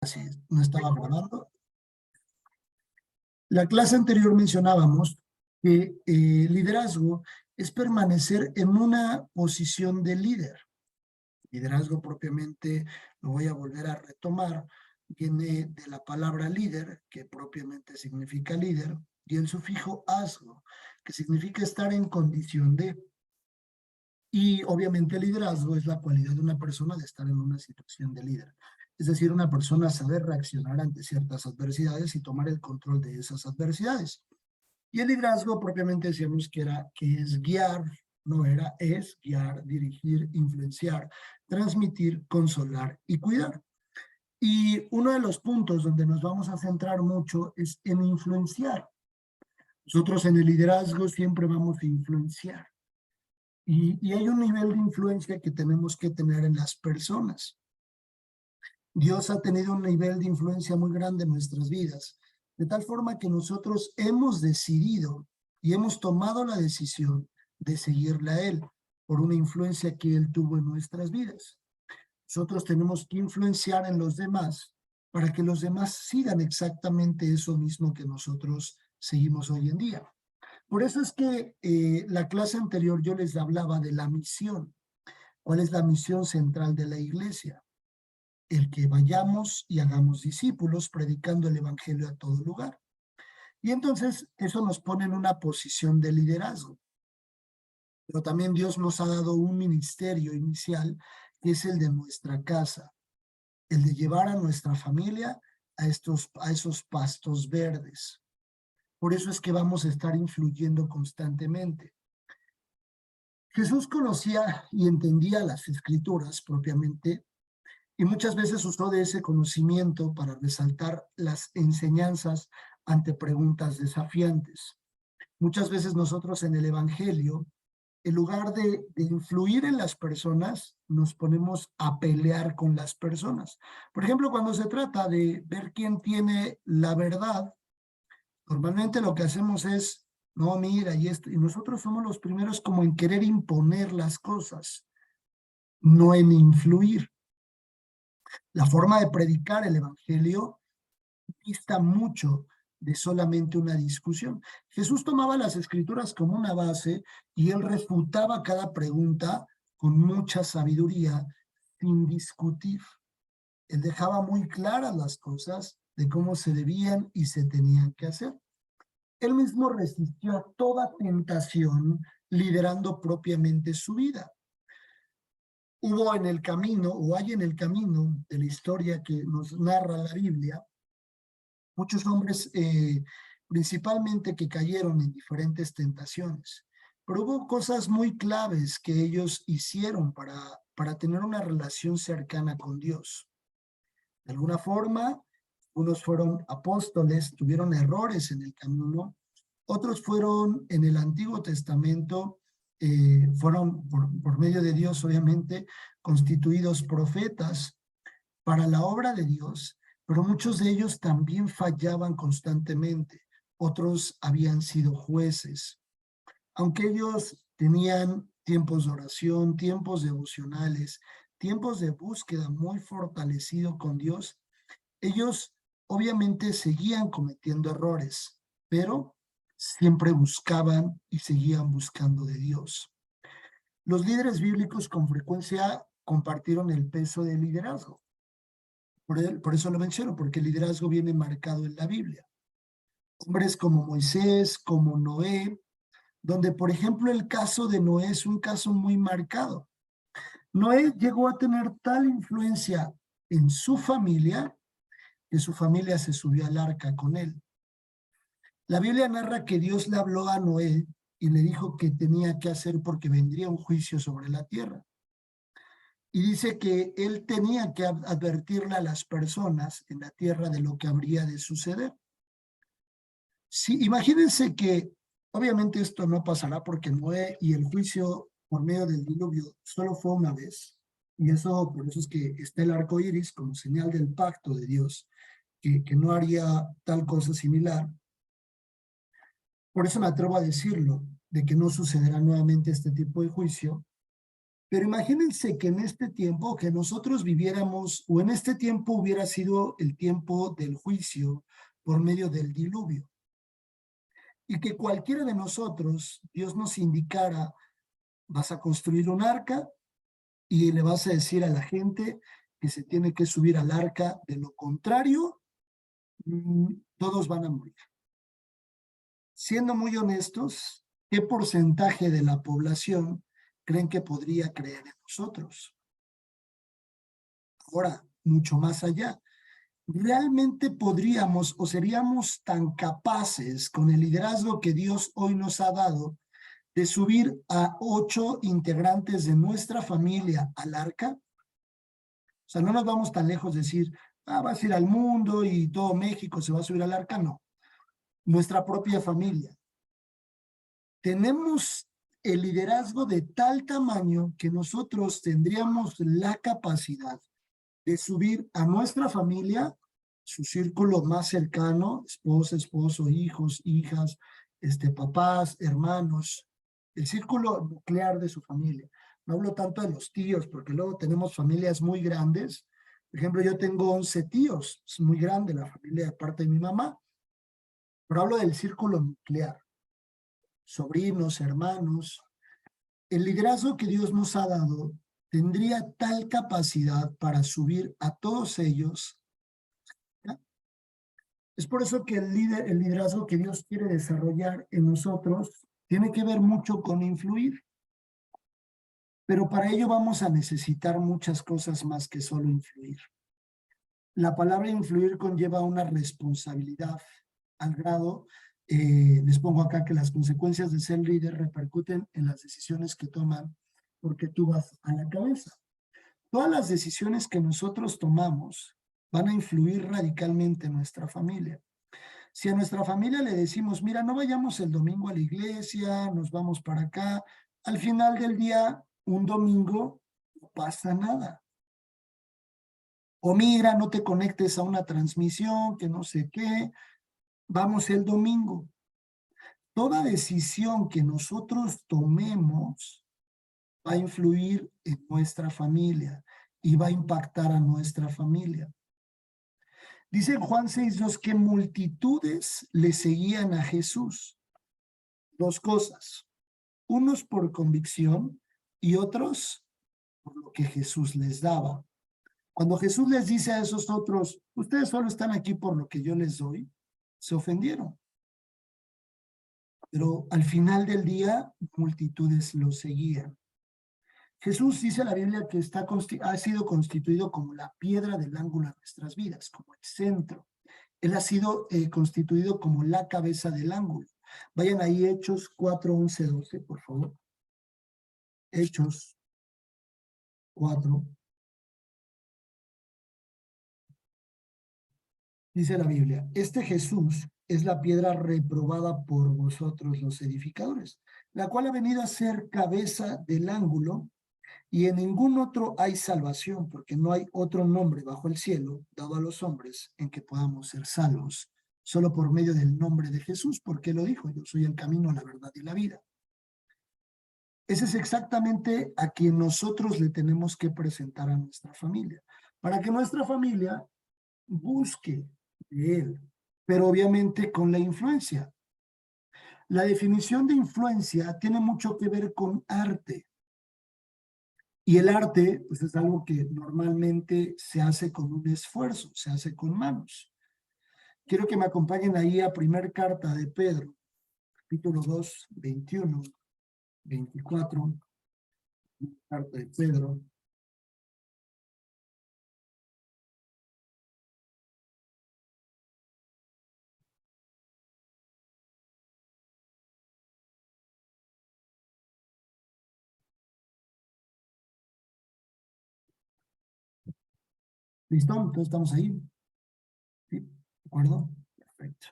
Así es, no estaba grabando. La clase anterior mencionábamos que liderazgo es permanecer en una posición de líder. Liderazgo propiamente, lo voy a volver a retomar, viene de la palabra líder, que propiamente significa líder, y el sufijo asgo, que significa estar en condición de. Y obviamente el liderazgo es la cualidad de una persona de estar en una situación de líder. Es decir, una persona saber reaccionar ante ciertas adversidades y tomar el control de esas adversidades. Y el liderazgo propiamente decíamos que es guiar, no era, es guiar, dirigir, influenciar, transmitir, consolar y cuidar. Y uno de los puntos donde nos vamos a centrar mucho es en influenciar. Nosotros en el liderazgo siempre vamos a influenciar. Y hay un nivel de influencia que tenemos que tener en las personas. Dios ha tenido un nivel de influencia muy grande en nuestras vidas, de tal forma que nosotros hemos decidido y hemos tomado la decisión de seguirle a Él por una influencia que Él tuvo en nuestras vidas. Nosotros tenemos que influenciar en los demás para que los demás sigan exactamente eso mismo que nosotros seguimos hoy en día. Por eso es que la clase anterior yo les hablaba de la misión. ¿Cuál es la misión central de la iglesia? El que vayamos y hagamos discípulos predicando el evangelio a todo lugar. Y entonces eso nos pone en una posición de liderazgo. Pero también Dios nos ha dado un ministerio inicial que es el de nuestra casa, el de llevar a nuestra familia a esos pastos verdes. Por eso es que vamos a estar influyendo constantemente. Jesús conocía y entendía las escrituras propiamente y muchas veces usó de ese conocimiento para resaltar las enseñanzas ante preguntas desafiantes. Muchas veces nosotros en el evangelio, en lugar de influir en las personas, nos ponemos a pelear con las personas. Por ejemplo, cuando se trata de ver quién tiene la verdad, normalmente lo que hacemos es, no, mira, y nosotros somos los primeros como en querer imponer las cosas, no en influir. La forma de predicar el evangelio dista mucho de solamente una discusión. Jesús tomaba las escrituras como una base y él refutaba cada pregunta con mucha sabiduría, sin discutir. Él dejaba muy claras las cosas de cómo se debían y se tenían que hacer. Él mismo resistió a toda tentación, liderando propiamente su vida. Hubo en el camino, o hay en el camino de la historia que nos narra la Biblia, muchos hombres principalmente que cayeron en diferentes tentaciones. Pero hubo cosas muy claves que ellos hicieron para tener una relación cercana con Dios. De alguna forma, unos fueron apóstoles, tuvieron errores en el camino, otros fueron en el Antiguo Testamento, fueron por medio de Dios, obviamente, constituidos profetas para la obra de Dios, pero muchos de ellos también fallaban constantemente. Otros habían sido jueces. Aunque ellos tenían tiempos de oración, tiempos devocionales, tiempos de búsqueda muy fortalecido con Dios, ellos obviamente seguían cometiendo errores, pero siempre buscaban y seguían buscando de Dios. Los líderes bíblicos con frecuencia compartieron el peso del liderazgo. Por eso lo menciono, porque el liderazgo viene marcado en la Biblia. Hombres como Moisés, como Noé, donde por ejemplo el caso de Noé es un caso muy marcado. Noé llegó a tener tal influencia en su familia que su familia se subió al arca con él. La Biblia narra que Dios le habló a Noé y le dijo que tenía que hacer porque vendría un juicio sobre la tierra. Y dice que él tenía que advertirle a las personas en la tierra de lo que habría de suceder. Sí, imagínense que obviamente esto no pasará porque Noé y el juicio por medio del diluvio solo fue una vez. Y eso, por eso es que está el arco iris como señal del pacto de Dios, que no haría tal cosa similar. Por eso me atrevo a decirlo, de que no sucederá nuevamente este tipo de juicio. Pero imagínense que en este tiempo que nosotros viviéramos, o en este tiempo hubiera sido el tiempo del juicio por medio del diluvio, y que cualquiera de nosotros, Dios nos indicara, vas a construir un arca y le vas a decir a la gente que se tiene que subir al arca, de lo contrario, todos van a morir. Siendo muy honestos, ¿qué porcentaje de la población creen que podría creer en nosotros? Ahora, mucho más allá. ¿Realmente podríamos o seríamos tan capaces con el liderazgo que Dios hoy nos ha dado de subir a 8 integrantes de nuestra familia al arca? O sea, no nos vamos tan lejos de decir, vas a ir al mundo y todo México se va a subir al arca. No, nuestra propia familia. Tenemos el liderazgo de tal tamaño que nosotros tendríamos la capacidad de subir a nuestra familia, su círculo más cercano, esposa, esposo, hijos, hijas, papás, hermanos, el círculo nuclear de su familia. No hablo tanto de los tíos, porque luego tenemos familias muy grandes. Por ejemplo, yo tengo 11 tíos, es muy grande la familia de parte de mi mamá, pero hablo del círculo nuclear, sobrinos, hermanos. El liderazgo que Dios nos ha dado tendría tal capacidad para subir a todos ellos. ¿Ya? Es por eso que el liderazgo que Dios quiere desarrollar en nosotros tiene que ver mucho con influir. Pero para ello vamos a necesitar muchas cosas más que solo influir. La palabra influir conlleva una responsabilidad al grado, les pongo acá que las consecuencias de ser líder repercuten en las decisiones que toman porque tú vas a la cabeza. Todas las decisiones que nosotros tomamos van a influir radicalmente en nuestra familia. Si a nuestra familia le decimos, mira, no vayamos el domingo a la iglesia, nos vamos para acá, al final del día, un domingo, no pasa nada. O mira, no te conectes a una transmisión, que no sé qué, vamos el domingo. Toda decisión que nosotros tomemos va a influir en nuestra familia y va a impactar a nuestra familia. Dice Juan 6:2 que multitudes le seguían a Jesús. Dos cosas, unos por convicción y otros por lo que Jesús les daba. Cuando Jesús les dice a esos otros, ustedes solo están aquí por lo que yo les doy, se ofendieron. Pero al final del día, multitudes lo seguían. Jesús dice en la Biblia que ha sido constituido como la piedra del ángulo de nuestras vidas, como el centro. Él ha sido constituido como la cabeza del ángulo. Vayan ahí, Hechos 4:11-12, por favor. Hechos 4. Dice la Biblia, este Jesús es la piedra reprobada por vosotros los edificadores, la cual ha venido a ser cabeza del ángulo, y en ningún otro hay salvación, porque no hay otro nombre bajo el cielo dado a los hombres en que podamos ser salvos, solo por medio del nombre de Jesús, porque lo dijo, yo soy el camino, la verdad y la vida. Ese es exactamente a quien nosotros le tenemos que presentar a nuestra familia, para que nuestra familia busque de él, pero obviamente con la influencia. La definición de influencia tiene mucho que ver con arte. Y el arte, pues es algo que normalmente se hace con un esfuerzo, se hace con manos. Quiero que me acompañen ahí a primer carta de Pedro, capítulo 2, 21, 24, carta de Pedro. ¿Listo? Entonces estamos ahí. ¿Sí? ¿De acuerdo? Perfecto.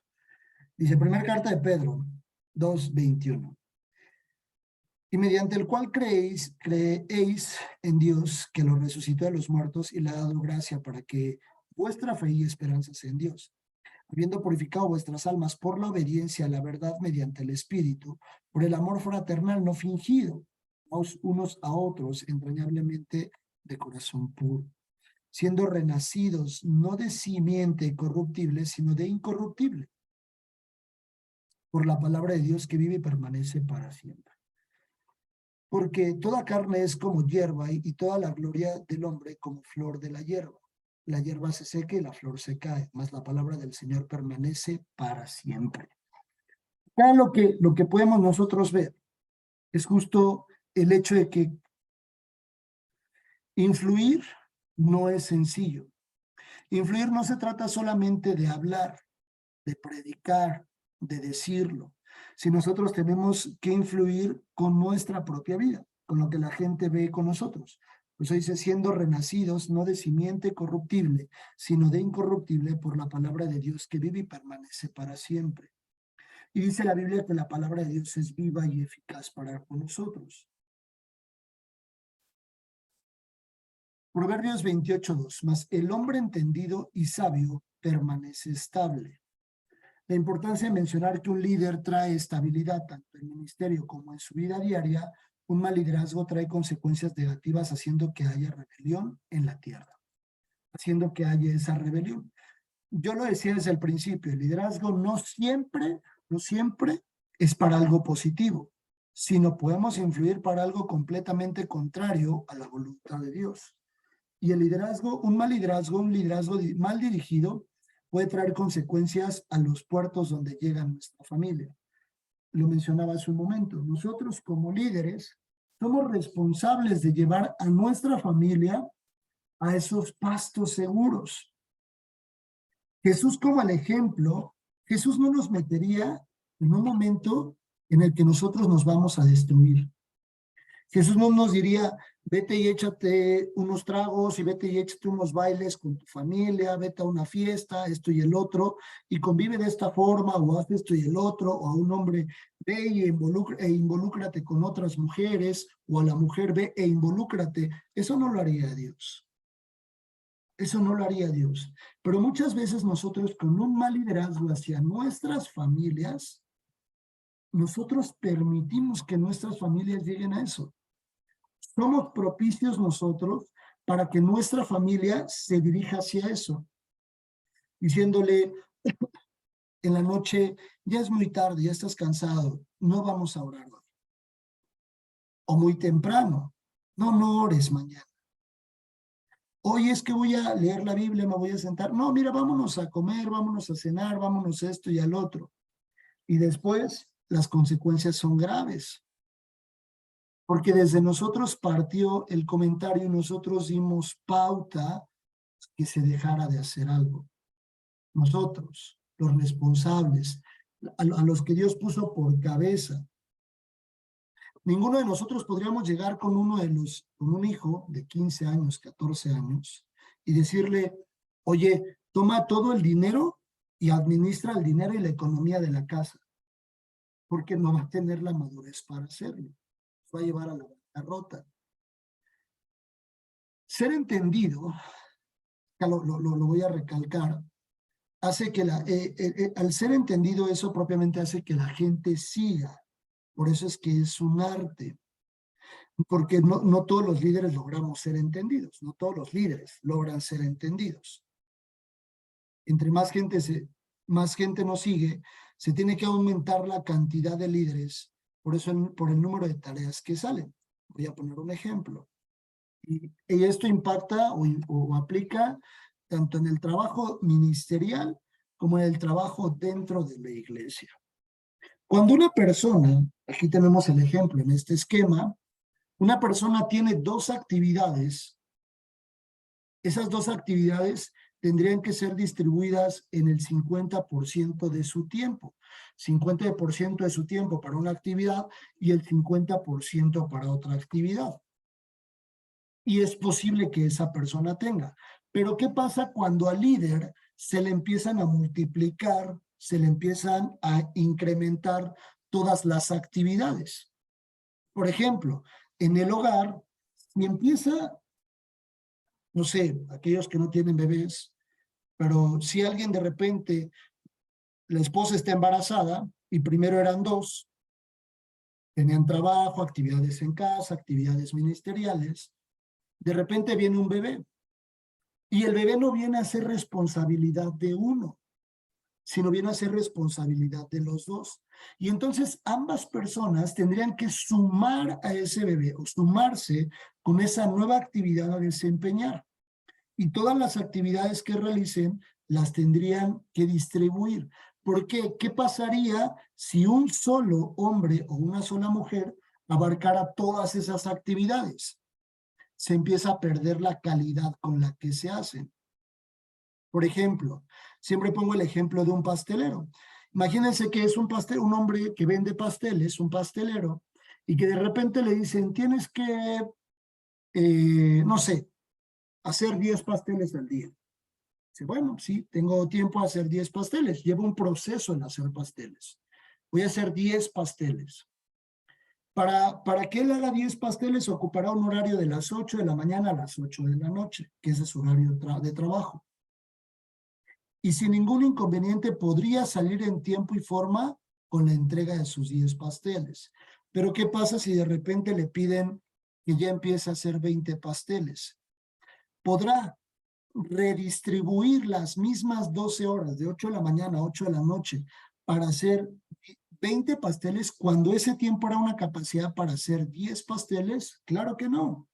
Dice, primera carta de Pedro, 2:21. Y mediante el cual creéis en Dios, que lo resucitó de los muertos y le ha dado gracia para que vuestra fe y esperanza sea en Dios, habiendo purificado vuestras almas por la obediencia a la verdad mediante el Espíritu, por el amor fraternal no fingido, unos a otros entrañablemente de corazón puro, siendo renacidos no de simiente corruptible, sino de incorruptible, por la palabra de Dios que vive y permanece para siempre. Porque toda carne es como hierba y toda la gloria del hombre como flor de la hierba. La hierba se seca y la flor se cae, mas la palabra del Señor permanece para siempre. Acá lo que podemos nosotros ver es justo el hecho de que influir no es sencillo. Influir no se trata solamente de hablar, de predicar, de decirlo. Si nosotros tenemos que influir con nuestra propia vida, con lo que la gente ve con nosotros. Pues dice, siendo renacidos, no de simiente corruptible, sino de incorruptible por la palabra de Dios que vive y permanece para siempre. Y dice la Biblia que la palabra de Dios es viva y eficaz para con nosotros. Proverbios 28:2, mas el hombre entendido y sabio permanece estable. La importancia de mencionar que un líder trae estabilidad tanto en el ministerio como en su vida diaria. Un mal liderazgo trae consecuencias negativas haciendo que haya rebelión en la tierra, haciendo que haya esa rebelión. Yo lo decía desde el principio, el liderazgo no siempre es para algo positivo, sino podemos influir para algo completamente contrario a la voluntad de Dios. Y el liderazgo, un liderazgo mal dirigido puede traer consecuencias a los puertos donde llega nuestra familia. Lo mencionaba hace un momento. Nosotros como líderes somos responsables de llevar a nuestra familia a esos pastos seguros. Jesús como el ejemplo, Jesús no nos metería en un momento en el que nosotros nos vamos a destruir. Jesús no nos diría, vete y échate unos tragos y vete y échate unos bailes con tu familia, vete a una fiesta, esto y el otro, y convive de esta forma, o haz esto y el otro, o a un hombre ve y involúcrate con otras mujeres, o a la mujer ve e involúcrate. Eso no lo haría Dios. Eso no lo haría Dios. Pero muchas veces nosotros con un mal liderazgo hacia nuestras familias, nosotros permitimos que nuestras familias lleguen a eso. Somos propicios nosotros para que nuestra familia se dirija hacia eso, diciéndole en la noche, ya es muy tarde, ya estás cansado, no vamos a orar hoy. O muy temprano, no ores mañana. Hoy es que voy a leer la Biblia, me voy a sentar. No, mira, vámonos a comer, vámonos a cenar, vámonos a esto y al otro. Y después las consecuencias son graves. Porque desde nosotros partió el comentario y nosotros dimos pauta que se dejara de hacer algo. Nosotros, los responsables, a los que Dios puso por cabeza. Ninguno de nosotros podríamos llegar con con un hijo de 15 años, 14 años, y decirle, oye, toma todo el dinero y administra el dinero y la economía de la casa, porque no va a tener la madurez para hacerlo. Va a llevar a la bancarrota. Ser entendido, lo voy a recalcar, hace que al ser entendido eso propiamente hace que la gente siga. Por eso es que es un arte. Porque no todos los líderes logramos ser entendidos, no todos los líderes logran ser entendidos. Entre más gente nos sigue, se tiene que aumentar la cantidad de líderes, por eso por el número de tareas que salen. Voy a poner un ejemplo. Y esto impacta o aplica tanto en el trabajo ministerial como en el trabajo dentro de la iglesia. Cuando una persona, aquí tenemos el ejemplo en este esquema, una persona tiene dos actividades, esas dos actividades tendrían que ser distribuidas en el 50% de su tiempo. 50% de su tiempo para una actividad y el 50% para otra actividad. Y es posible que esa persona tenga. Pero ¿qué pasa cuando al líder se le empiezan a multiplicar, se le empiezan a incrementar todas las actividades? Por ejemplo, en el hogar, si empieza, no sé, aquellos que no tienen bebés, pero si alguien de repente, la esposa está embarazada y primero eran dos, Tenían trabajo, actividades en casa, actividades ministeriales. De repente viene un bebé y el bebé no viene a ser responsabilidad de uno, sino viene a ser responsabilidad de los dos. Y entonces ambas personas tendrían que sumar a ese bebé o sumarse con esa nueva actividad a desempeñar. Y todas las actividades que realicen las tendrían que distribuir. ¿Por qué? ¿Qué pasaría si un solo hombre o una sola mujer abarcara todas esas actividades? Se empieza a perder la calidad con la que se hacen. Por ejemplo, siempre pongo el ejemplo de un pastelero. Imagínense que es un hombre que vende pasteles, un pastelero, y que de repente le dicen, tienes que, no sé, hacer 10 pasteles al día. Dice, bueno, sí, tengo tiempo a hacer 10 pasteles. Llevo un proceso en hacer pasteles. Voy a hacer 10 pasteles. Para que él haga 10 pasteles, ocupará un horario de las 8 de la mañana a las 8 de la noche, que ese es su horario de trabajo. Y sin ningún inconveniente podría salir en tiempo y forma con la entrega de sus 10 pasteles. Pero ¿qué pasa si de repente le piden que ya empiece a hacer 20 pasteles? ¿Podrá redistribuir las mismas 12 horas, de 8 de la mañana a 8 de la noche, para hacer 20 pasteles cuando ese tiempo era una capacidad para hacer 10 pasteles? Claro que no.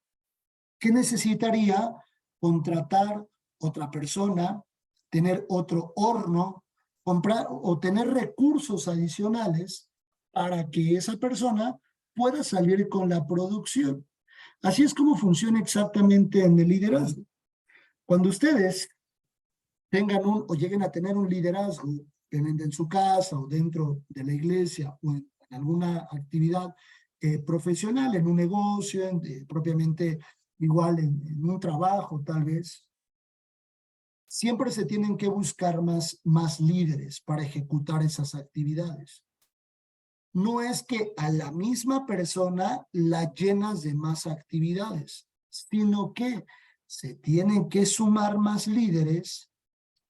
¿Qué necesitaría? Contratar otra persona, tener otro horno, comprar o tener recursos adicionales para que esa persona pueda salir con la producción. Así es como funciona exactamente en el liderazgo. Cuando ustedes tengan o lleguen a tener un liderazgo en su casa o dentro de la iglesia o en alguna actividad profesional, en un negocio, propiamente igual en un trabajo tal vez, siempre se tienen que buscar más líderes para ejecutar esas actividades. No es que a la misma persona la llenas de más actividades, sino que se tienen que sumar más líderes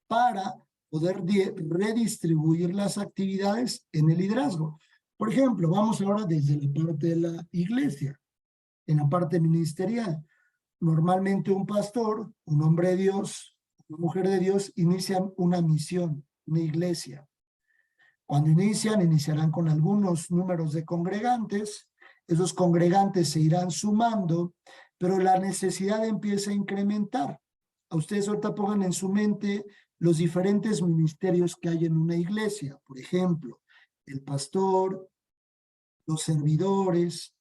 para poder redistribuir las actividades en el liderazgo. Por ejemplo, vamos ahora desde la parte de la iglesia, en la parte ministerial. Normalmente un pastor, un hombre de Dios, una mujer de Dios, inician una misión, una iglesia. Cuando iniciarán con algunos números de congregantes, esos congregantes se irán sumando, pero la necesidad empieza a incrementar. A ustedes ahorita pongan en su mente los diferentes ministerios que hay en una iglesia. Por ejemplo, el pastor, los servidores,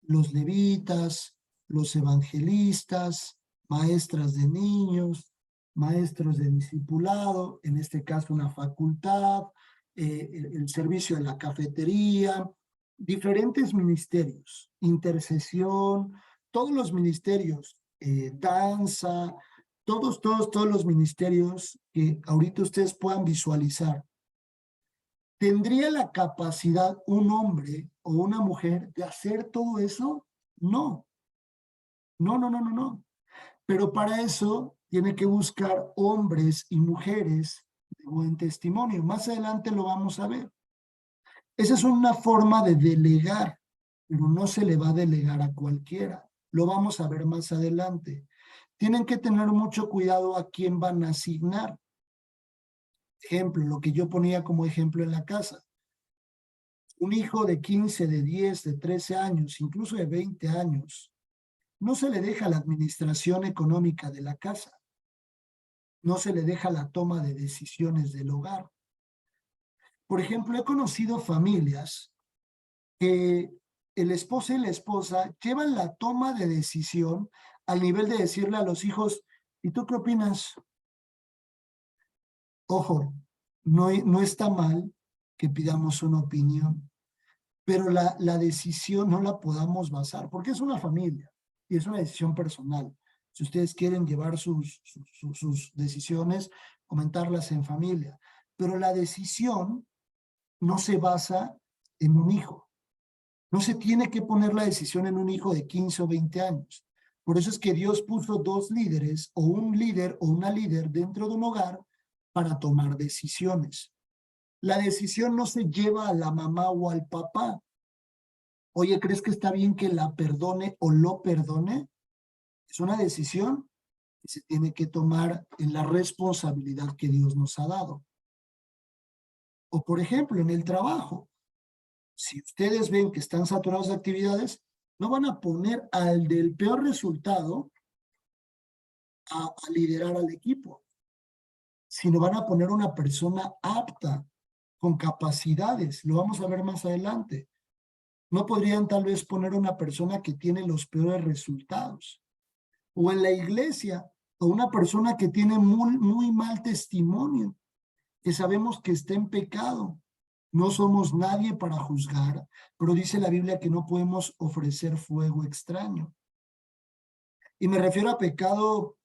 los levitas, los evangelistas, maestras de niños, maestros de discipulado, en este caso una facultad, el servicio de la cafetería, diferentes ministerios, intercesión, todos los ministerios, danza, todos los ministerios que ahorita ustedes puedan visualizar. ¿Tendría la capacidad un hombre o una mujer de hacer todo eso? No, no. Pero para eso tiene que buscar hombres y mujeres de buen testimonio. Más adelante lo vamos a ver. Esa es una forma de delegar, pero no se le va a delegar a cualquiera. Lo vamos a ver más adelante. Tienen que tener mucho cuidado a quién van a asignar. Ejemplo, lo que yo ponía como ejemplo en la casa. Un hijo de 15, de 10, de 13 años, incluso de 20 años, no se le deja la administración económica de la casa. No se le deja la toma de decisiones del hogar. Por ejemplo, he conocido familias que el esposo y la esposa llevan la toma de decisión al nivel de decirle a los hijos, ¿y tú qué opinas? Ojo, no está mal que pidamos una opinión, pero la decisión no la podamos basar, porque es una familia y es una decisión personal. Si ustedes quieren llevar sus decisiones, comentarlas en familia, pero la decisión no se basa en un hijo. No se tiene que poner la decisión en un hijo de 15 o 20 años. Por eso es que Dios puso dos líderes o un líder o una líder dentro de un hogar para tomar decisiones. La decisión no se lleva a la mamá o al papá. Oye, ¿crees que está bien que la perdone o lo perdone? Es una decisión que se tiene que tomar en la responsabilidad que Dios nos ha dado. O por ejemplo, en el trabajo, si ustedes ven que están saturados de actividades, no van a poner al del peor resultado a liderar al equipo, sino van a poner una persona apta, con capacidades. Lo vamos a ver más adelante. No podrían tal vez poner una persona que tiene los peores resultados. O en la iglesia, o una persona que tiene muy mal testimonio, que sabemos que está en pecado. No somos nadie para juzgar, pero dice la Biblia que no podemos ofrecer fuego extraño. Y me refiero a pecado,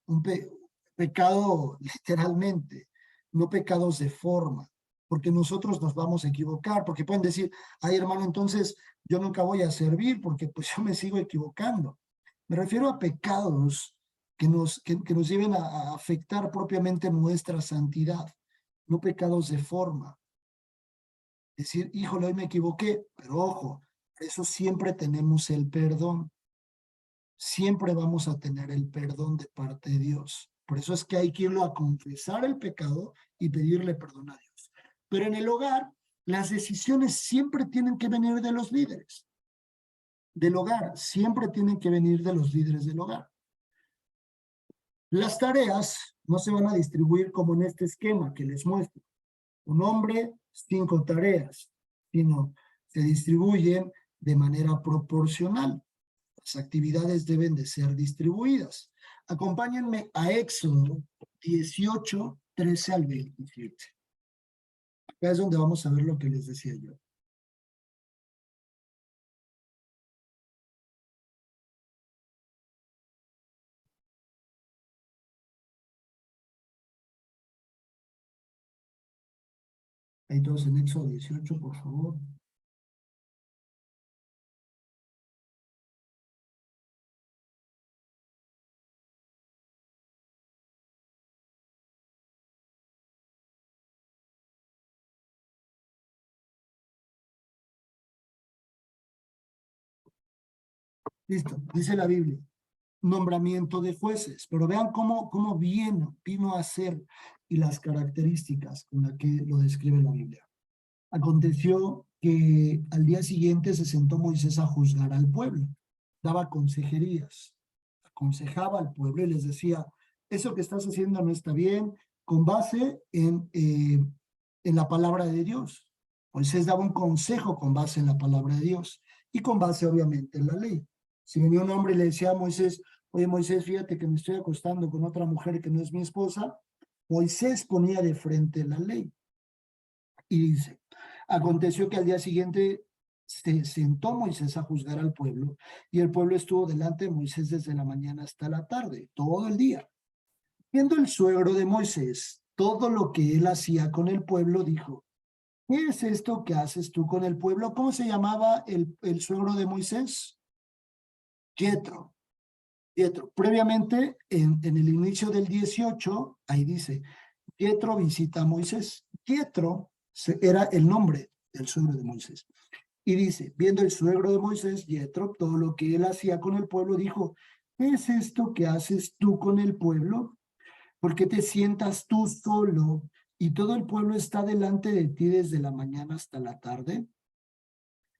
pecado literalmente, no pecados de forma, porque nosotros nos vamos a equivocar, porque pueden decir, ay hermano, entonces yo nunca voy a servir porque pues yo me sigo equivocando. Me refiero a pecados que nos lleven a afectar propiamente nuestra santidad, no pecados de forma. Decir, híjole, hoy me equivoqué, pero ojo, por eso siempre tenemos el perdón. Siempre vamos a tener el perdón de parte de Dios. Por eso es que hay que irlo a confesar el pecado y pedirle perdón a Dios. Pero en el hogar, las decisiones siempre tienen que venir de los líderes. Del hogar, siempre tienen que venir de los líderes del hogar. Las tareas no se van a distribuir como en este esquema que les muestro. Un hombre, 5 tareas, sino se distribuyen de manera proporcional. Las actividades deben de ser distribuidas. Acompáñenme a Éxodo 18, 13 al 27. Acá es donde vamos a ver lo que les decía yo. Ahí todos en Éxodo 18, por favor. Listo, dice la Biblia. Nombramiento de jueces, pero vean cómo vino a ser y las características con las que lo describe la Biblia. Aconteció que al día siguiente se sentó Moisés a juzgar al pueblo, daba consejerías, aconsejaba al pueblo y les decía, eso que estás haciendo no está bien, con base en la palabra de Dios. Moisés daba un consejo con base en la palabra de Dios y con base obviamente en la ley. Si venía un hombre y le decía a Moisés, oye Moisés, fíjate que me estoy acostando con otra mujer que no es mi esposa, Moisés ponía de frente la ley. Y dice, aconteció que al día siguiente se sentó Moisés a juzgar al pueblo, y el pueblo estuvo delante de Moisés desde la mañana hasta la tarde, todo el día. Viendo el suegro de Moisés todo lo que él hacía con el pueblo, dijo, ¿qué es esto que haces tú con el pueblo? ¿Cómo se llamaba el suegro de Moisés? Jethro. Jethro. Previamente, en el inicio del 18, ahí dice, Jethro visita a Moisés. Jethro era el nombre del suegro de Moisés. Y dice, viendo el suegro de Moisés, Jethro, todo lo que él hacía con el pueblo, dijo, ¿qué es esto que haces tú con el pueblo? ¿Por qué te sientas tú solo y todo el pueblo está delante de ti desde la mañana hasta la tarde?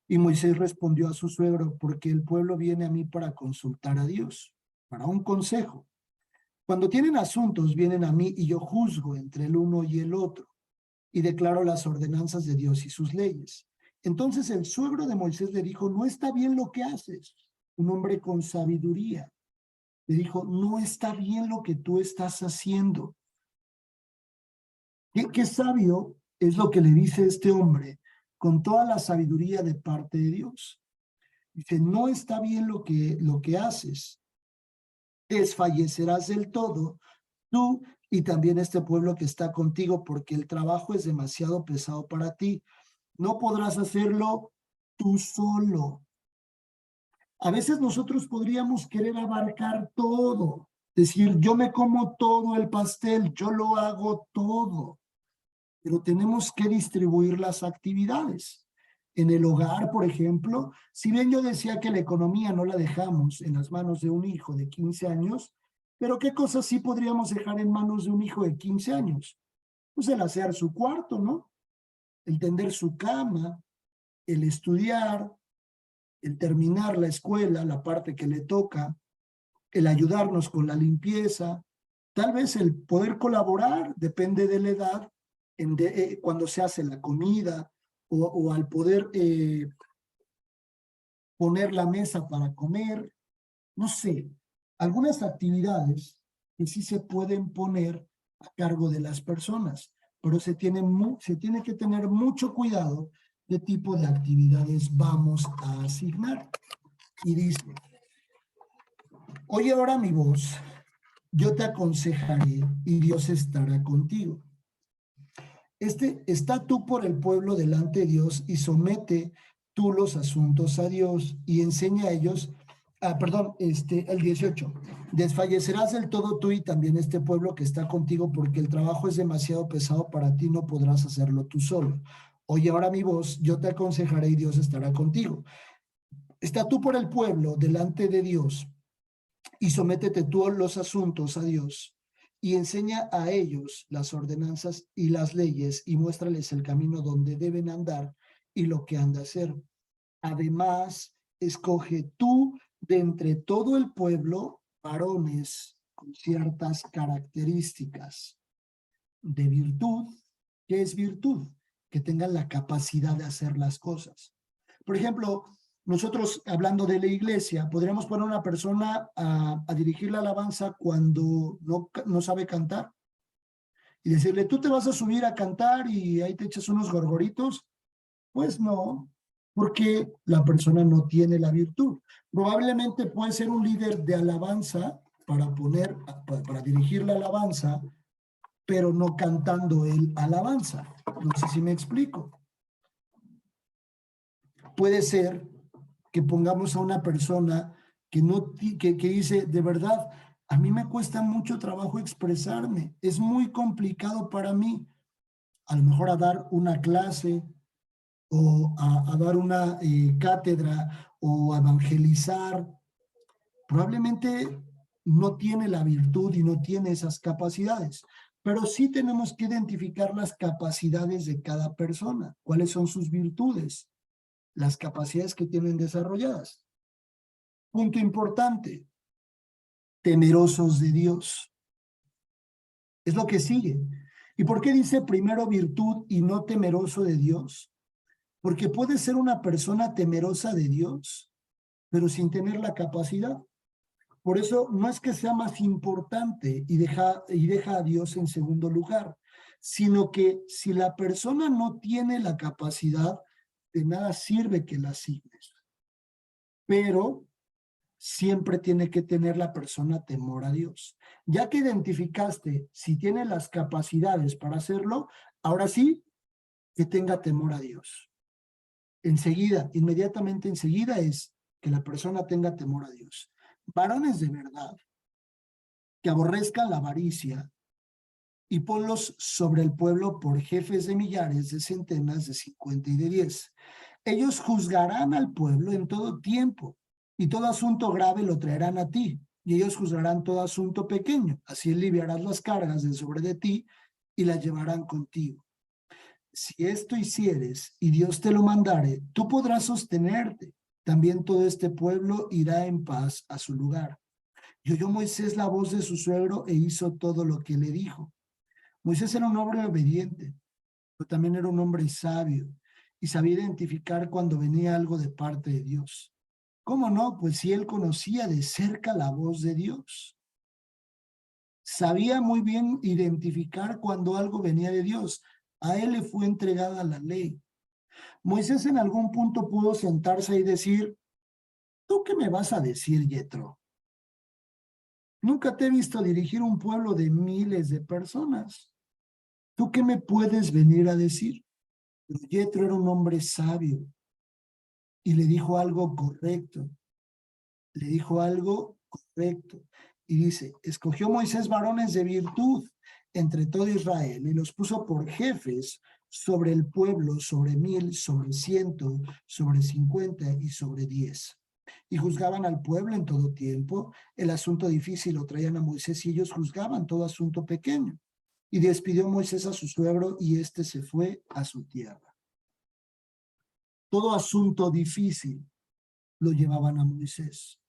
Y Moisés respondió a su suegro, porque el pueblo viene a mí para consultar a Dios, para un consejo. Cuando tienen asuntos, vienen a mí y yo juzgo entre el uno y el otro y declaro las ordenanzas de Dios y sus leyes. Entonces el suegro de Moisés le dijo, no está bien lo que haces. Un hombre con sabiduría le dijo, no está bien lo que tú estás haciendo. ¿Qué sabio es lo que le dice este hombre con toda la sabiduría de parte de Dios? Dice, no está bien lo que haces. Desfallecerás del todo tú y también este pueblo que está contigo, porque el trabajo es demasiado pesado para ti. No podrás hacerlo tú solo. A veces nosotros podríamos querer abarcar todo, decir, yo me como todo el pastel, yo lo hago todo, pero tenemos que distribuir las actividades. En el hogar, por ejemplo, si bien yo decía que la economía no la dejamos en las manos de un hijo de 15 años, pero ¿qué cosas sí podríamos dejar en manos de un hijo de 15 años? Pues el asear su cuarto, ¿no? El tender su cama, el estudiar, el terminar la escuela, la parte que le toca, el ayudarnos con la limpieza, tal vez el poder colaborar, depende de la edad, cuando se hace la comida o al poder poner la mesa para comer, no sé, algunas actividades que sí se pueden poner a cargo de las personas, pero se tiene que tener mucho cuidado de tipo de actividades vamos a asignar. Y dice, oye ahora mi voz, yo te aconsejaré y Dios estará contigo. Está tú por el pueblo delante de Dios y somete tú los asuntos a Dios y enseña a ellos, el 18, desfallecerás del todo tú y también este pueblo que está contigo porque el trabajo es demasiado pesado para ti, no podrás hacerlo tú solo. Oye ahora mi voz, yo te aconsejaré y Dios estará contigo. Está tú por el pueblo delante de Dios y sométete tú los asuntos a Dios y enseña a ellos las ordenanzas y las leyes y muéstrales el camino donde deben andar y lo que han de hacer. Además, escoge tú de entre todo el pueblo varones con ciertas características de virtud. ¿Qué es virtud? Que tengan la capacidad de hacer las cosas. Por ejemplo, nosotros hablando de la iglesia, podríamos poner a una persona a dirigir la alabanza cuando no sabe cantar y decirle, tú te vas a subir a cantar y ahí te echas unos gorgoritos. Pues no, porque la persona no tiene la virtud. Probablemente puede ser un líder de alabanza para dirigir la alabanza, pero no cantando el alabanza. No sé si me explico. Puede ser que pongamos a una persona que dice, de verdad, a mí me cuesta mucho trabajo expresarme, es muy complicado para mí, a lo mejor a dar una clase o a dar una cátedra o a evangelizar, probablemente no tiene la virtud y no tiene esas capacidades, pero sí tenemos que identificar las capacidades de cada persona, cuáles son sus virtudes, las capacidades que tienen desarrolladas. Punto importante, temerosos de Dios. Es lo que sigue. ¿Y por qué dice primero virtud y no temeroso de Dios? Porque puede ser una persona temerosa de Dios, pero sin tener la capacidad. Por eso no es que sea más importante y deja a Dios en segundo lugar, sino que si la persona no tiene la capacidad, de nada sirve que la asignes. Pero siempre tiene que tener la persona temor a Dios. Ya que identificaste si tiene las capacidades para hacerlo, ahora sí, que tenga temor a Dios. Enseguida, inmediatamente enseguida es que la persona tenga temor a Dios. Varones de verdad, que aborrezcan la avaricia y ponlos sobre el pueblo por jefes de millares, de centenas, de 50 y de 10. Ellos juzgarán al pueblo en todo tiempo y todo asunto grave lo traerán a ti y ellos juzgarán todo asunto pequeño. Así aliviarás las cargas de sobre de ti y las llevarán contigo. Si esto hicieres y Dios te lo mandare, tú podrás sostenerte. También todo este pueblo irá en paz a su lugar. Y oyó Moisés la voz de su suegro e hizo todo lo que le dijo. Moisés era un hombre obediente, pero también era un hombre sabio y sabía identificar cuando venía algo de parte de Dios. ¿Cómo no? Pues si él conocía de cerca la voz de Dios. Sabía muy bien identificar cuando algo venía de Dios. A él le fue entregada la ley. Moisés en algún punto pudo sentarse y decir, ¿tú qué me vas a decir, Yetro? Nunca te he visto dirigir un pueblo de miles de personas. ¿Tú qué me puedes venir a decir? Pero Yetro era un hombre sabio y le dijo algo correcto. Le dijo algo correcto. Y dice, escogió Moisés varones de virtud entre todo Israel y los puso por jefes sobre el pueblo, sobre 1000, sobre 100, sobre 50 y sobre 10. Y juzgaban al pueblo en todo tiempo. El asunto difícil lo traían a Moisés y ellos juzgaban todo asunto pequeño. Y despidió Moisés a su suegro y éste se fue a su tierra. Todo asunto difícil lo llevaban a Moisés.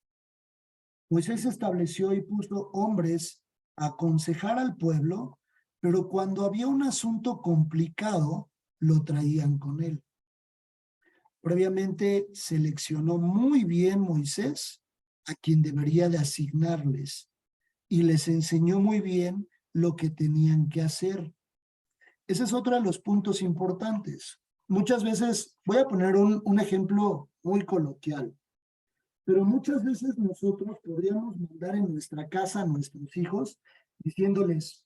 Moisés estableció y puso hombres a aconsejar al pueblo, pero cuando había un asunto complicado, lo traían con él. Previamente seleccionó muy bien Moisés a quien debería de asignarles y les enseñó muy bien lo que tenían que hacer. Ese es otro de los puntos importantes. Muchas veces, voy a poner un ejemplo muy coloquial, pero muchas veces nosotros podríamos mandar en nuestra casa a nuestros hijos diciéndoles,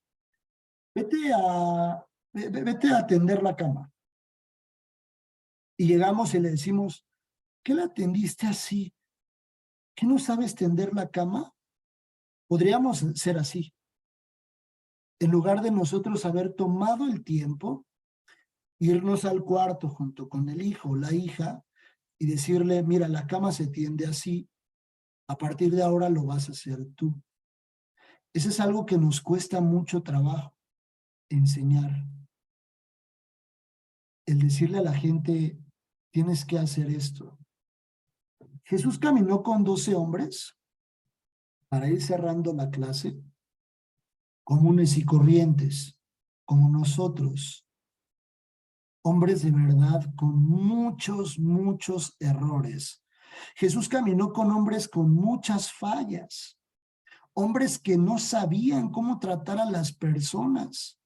vete a atender la cama. Y llegamos y le decimos, ¿qué la atendiste así? ¿Qué no sabes tender la cama? Podríamos ser así. En lugar de nosotros haber tomado el tiempo, irnos al cuarto junto con el hijo o la hija y decirle, mira, la cama se tiende así, a partir de ahora lo vas a hacer tú. Eso es algo que nos cuesta mucho trabajo, enseñar. El decirle a la gente, tienes que hacer esto. Jesús caminó con 12 hombres para ir cerrando la clase, comunes y corrientes, como nosotros, hombres de verdad con muchos errores. Jesús caminó con hombres con muchas fallas, hombres que no sabían cómo tratar a las personas,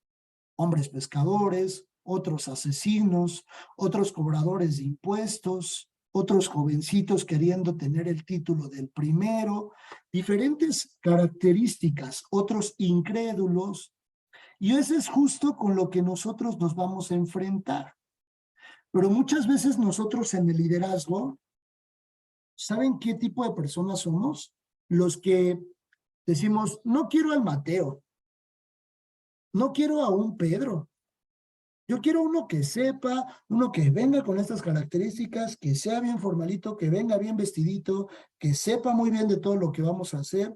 hombres pescadores, otros asesinos, otros cobradores de impuestos, otros jovencitos queriendo tener el título del primero, diferentes características, otros incrédulos, y eso es justo con lo que nosotros nos vamos a enfrentar. Pero muchas veces nosotros en el liderazgo, ¿saben qué tipo de personas somos? Los que decimos, no quiero al Mateo, no quiero a un Pedro, yo quiero uno que sepa, uno que venga con estas características, que sea bien formalito, que venga bien vestidito, que sepa muy bien de todo lo que vamos a hacer.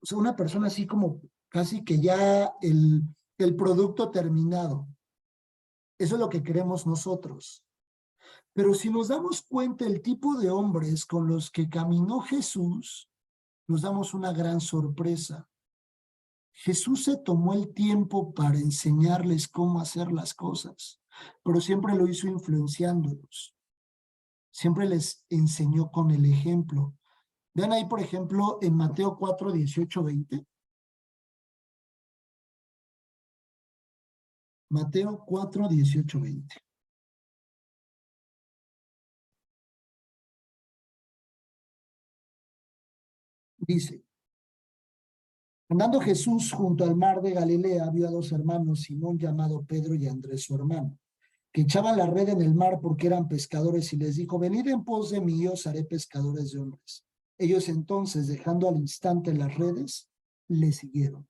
O sea, una persona así como casi que ya el producto terminado. Eso es lo que queremos nosotros. Pero si nos damos cuenta el tipo de hombres con los que caminó Jesús, nos damos una gran sorpresa. Jesús se tomó el tiempo para enseñarles cómo hacer las cosas, pero siempre lo hizo influenciándolos. Siempre les enseñó con el ejemplo. Vean ahí, por ejemplo, en Mateo 4, 18, 20. Mateo 4, 18, 20. Dice, andando Jesús junto al mar de Galilea, vio a dos hermanos, Simón llamado Pedro y Andrés su hermano, que echaban la red en el mar porque eran pescadores y les dijo, venid en pos de mí, os haré pescadores de hombres. Ellos entonces, dejando al instante las redes, le siguieron.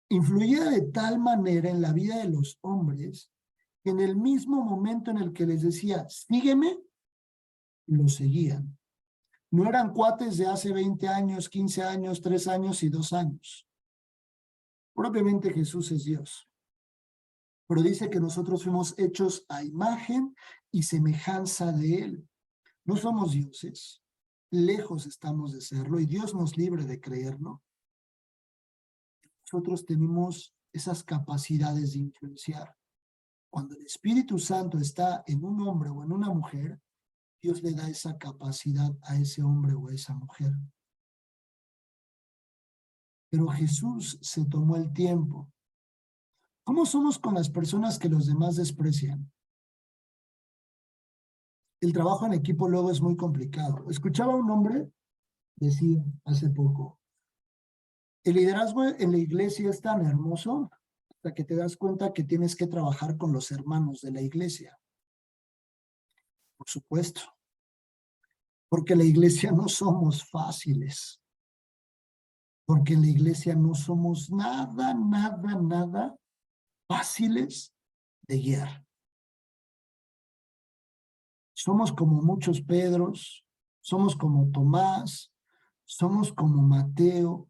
Influía de tal manera en la vida de los hombres que en el mismo momento en el que les decía, sígueme, lo seguían. No eran cuates de hace 20 años, 15 años, 3 años y 2 años. Propiamente Jesús es Dios. Pero dice que nosotros fuimos hechos a imagen y semejanza de Él. No somos dioses, lejos estamos de serlo y Dios nos libre de creerlo. Nosotros tenemos esas capacidades de influenciar. Cuando el Espíritu Santo está en un hombre o en una mujer, Dios le da esa capacidad a ese hombre o a esa mujer. Pero Jesús se tomó el tiempo. ¿Cómo somos con las personas que los demás desprecian? El trabajo en equipo luego es muy complicado. Escuchaba a un hombre decir hace poco, el liderazgo en la iglesia es tan hermoso hasta que te das cuenta que tienes que trabajar con los hermanos de la iglesia. Por supuesto, porque la iglesia no somos fáciles. porque en la iglesia no somos nada fáciles de guiar. Somos como muchos Pedros, somos como Tomás, somos como Mateo.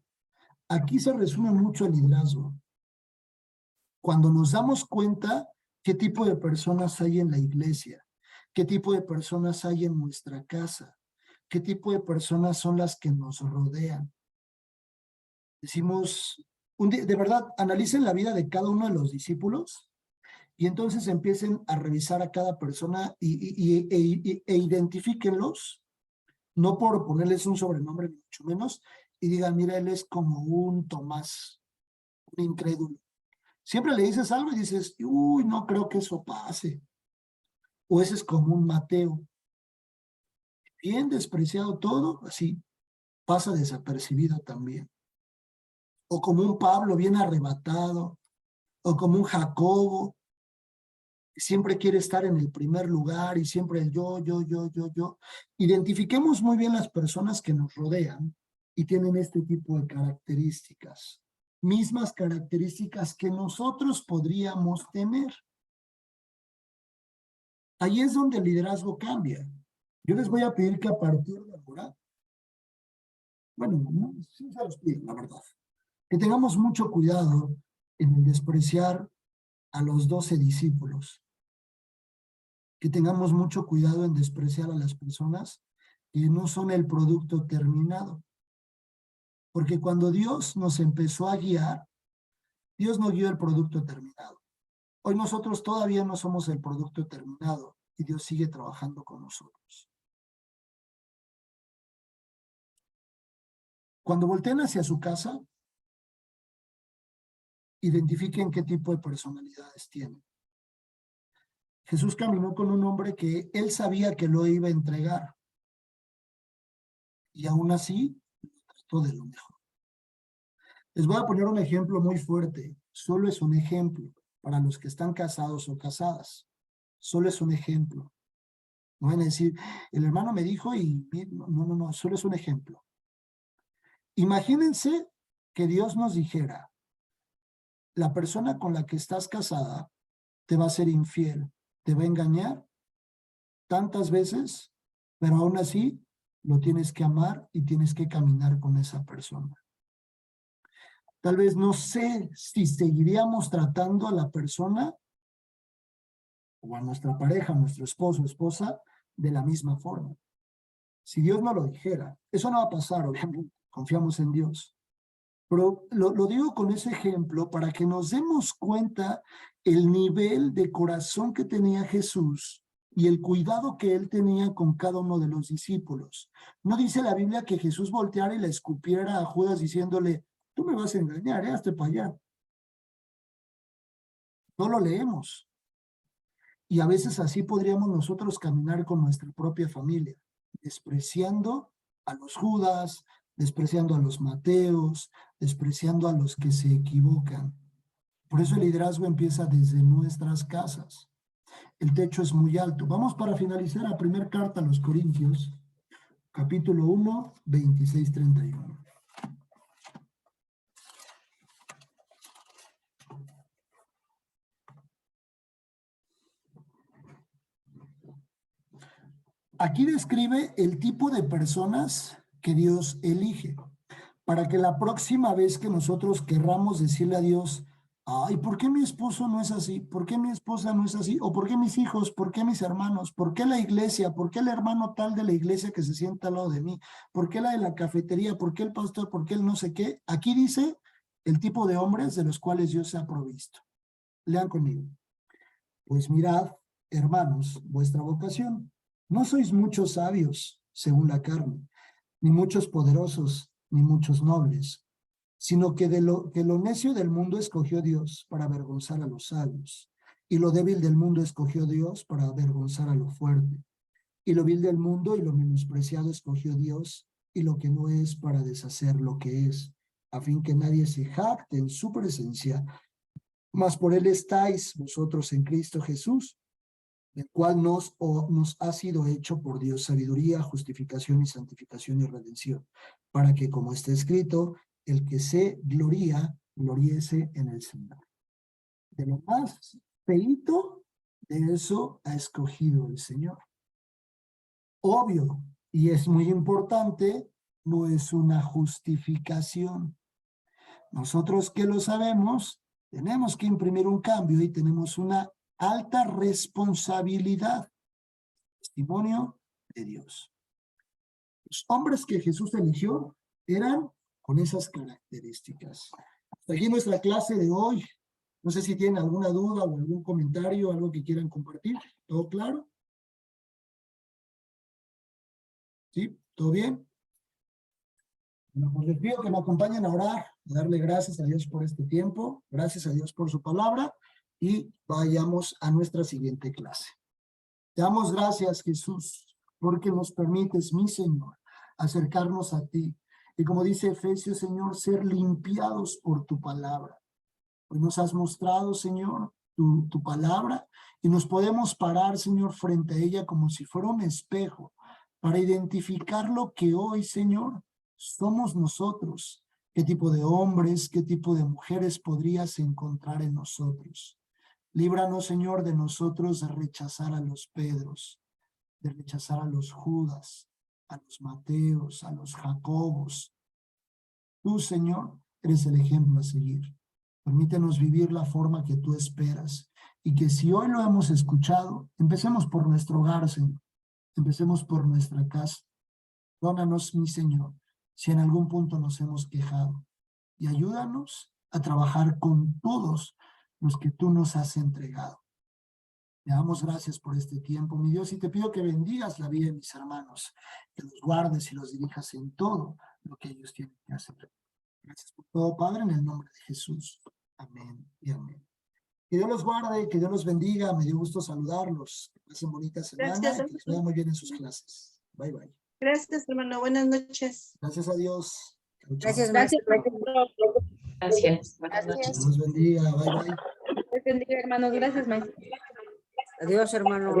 Aquí se resume mucho el liderazgo. Cuando nos damos cuenta qué tipo de personas hay en la iglesia, qué tipo de personas hay en nuestra casa, qué tipo de personas son las que nos rodean. Decimos, de verdad, analicen la vida de cada uno de los discípulos y entonces empiecen a revisar a cada persona e identifíquenlos, no por ponerles un sobrenombre, ni mucho menos, y digan, mira, él es como un Tomás, un incrédulo. Siempre le dices algo y dices, uy, no creo que eso pase. O ese es como un Mateo, bien despreciado todo, así pasa desapercibido también. O como un Pablo bien arrebatado, o como un Jacobo, que siempre quiere estar en el primer lugar y siempre el yo. Identifiquemos muy bien las personas que nos rodean y tienen este tipo de características, mismas características que nosotros podríamos tener. Ahí es donde el liderazgo cambia. Yo les voy a pedir que a partir de ahora, bueno, no, sí se los pido, la verdad, que tengamos mucho cuidado en el despreciar a los 12 discípulos, que tengamos mucho cuidado en despreciar a las personas que no son el producto terminado. Porque cuando Dios nos empezó a guiar, Dios no guió el producto terminado. Hoy nosotros todavía no somos el producto terminado y Dios sigue trabajando con nosotros. Cuando volteen hacia su casa, identifiquen qué tipo de personalidades tienen. Jesús caminó con un hombre que él sabía que lo iba a entregar y aún así lo trató de lo mejor. Les voy a poner un ejemplo muy fuerte, solo es un ejemplo para los que están casados o casadas, solo es un ejemplo. No van a decir, el hermano me dijo y no, solo es un ejemplo. Imagínense que Dios nos dijera, la persona con la que estás casada te va a ser infiel, te va a engañar tantas veces, pero aún así lo tienes que amar y tienes que caminar con esa persona. Tal vez no sé si seguiríamos tratando a la persona o a nuestra pareja, a nuestro esposo o esposa, de la misma forma. Si Dios no lo dijera, eso no va a pasar, obviamente, confiamos en Dios. Pero lo digo con ese ejemplo para que nos demos cuenta el nivel de corazón que tenía Jesús y el cuidado que él tenía con cada uno de los discípulos. No dice la Biblia que Jesús volteara y le escupiera a Judas diciéndole, tú me vas a engañar, hazte para allá. No lo leemos. Y a veces así podríamos nosotros caminar con nuestra propia familia, despreciando a los Judas, despreciando a los Mateos, despreciando a los que se equivocan. Por eso el liderazgo empieza desde nuestras casas. El techo es muy alto. Vamos para finalizar la primera carta a los Corintios, capítulo 1, 26-31. Aquí describe el tipo de personas que Dios elige, para que la próxima vez que nosotros querramos decirle a Dios, ay, ¿por qué mi esposo no es así? ¿Por qué mi esposa no es así? ¿O por qué mis hijos? ¿Por qué mis hermanos? ¿Por qué la iglesia? ¿Por qué el hermano tal de la iglesia que se sienta al lado de mí? ¿Por qué la de la cafetería? ¿Por qué el pastor? ¿Por qué el no sé qué? Aquí dice el tipo de hombres de los cuales Dios se ha provisto. Lean conmigo. Pues mirad, hermanos, vuestra vocación. No sois muchos sabios, según la carne, ni muchos poderosos, ni muchos nobles, sino que lo necio del mundo escogió Dios para avergonzar a los sabios, y lo débil del mundo escogió Dios para avergonzar a lo fuerte, y lo vil del mundo y lo menospreciado escogió Dios, y lo que no es para deshacer lo que es, a fin que nadie se jacte en su presencia, mas por él estáis vosotros en Cristo Jesús, el cual nos ha sido hecho por Dios sabiduría, justificación y santificación y redención, para que, como está escrito, el que se gloría, gloríese en el Señor. De lo más feíto, de eso ha escogido el Señor. Obvio, y es muy importante, no es una justificación. Nosotros que lo sabemos, tenemos que imprimir un cambio y tenemos una alta responsabilidad. Testimonio de Dios. Los hombres que Jesús eligió eran con esas características. Hasta aquí nuestra clase de hoy. No sé si tienen alguna duda o algún comentario, algo que quieran compartir. ¿Todo claro? ¿Sí? ¿Todo bien? Bueno, pues les pido que me acompañen a orar, a darle gracias a Dios por este tiempo, gracias a Dios por su palabra, y vayamos a nuestra siguiente clase. Te damos gracias, Jesús, porque nos permites, mi Señor, acercarnos a ti. Y como dice Efesios, Señor, ser limpiados por tu palabra. Hoy nos has mostrado, Señor, tu palabra, y nos podemos parar, Señor, frente a ella como si fuera un espejo, para identificar lo que hoy, Señor, somos nosotros. ¿Qué tipo de hombres, qué tipo de mujeres podrías encontrar en nosotros? Líbranos, Señor, de nosotros de rechazar a los Pedros, de rechazar a los Judas, a los Mateos, a los Jacobos. Tú, Señor, eres el ejemplo a seguir. Permítenos vivir la forma que tú esperas, y que si hoy lo hemos escuchado, empecemos por nuestro hogar, Señor. Empecemos por nuestra casa. Dónanos, mi Señor, si en algún punto nos hemos quejado, y ayúdanos a trabajar con todos los que tú nos has entregado. Te damos gracias por este tiempo, mi Dios, y te pido que bendigas la vida de mis hermanos, que los guardes y los dirijas en todo lo que ellos tienen que hacer. Gracias por todo, Padre, en el nombre de Jesús. Amén y amén. Que Dios los guarde, que Dios los bendiga. Me dio gusto saludarlos. Que pasen bonita semana. Gracias, y que les vaya muy bien en sus clases. Bye, bye. Gracias, hermano. Buenas noches. Gracias a Dios. Chao, chao. Gracias, Gracias. Gracias. Que Dios bendiga. Bye, bye. Dios bendiga, hermanos. Gracias, maestro. Adiós, hermano.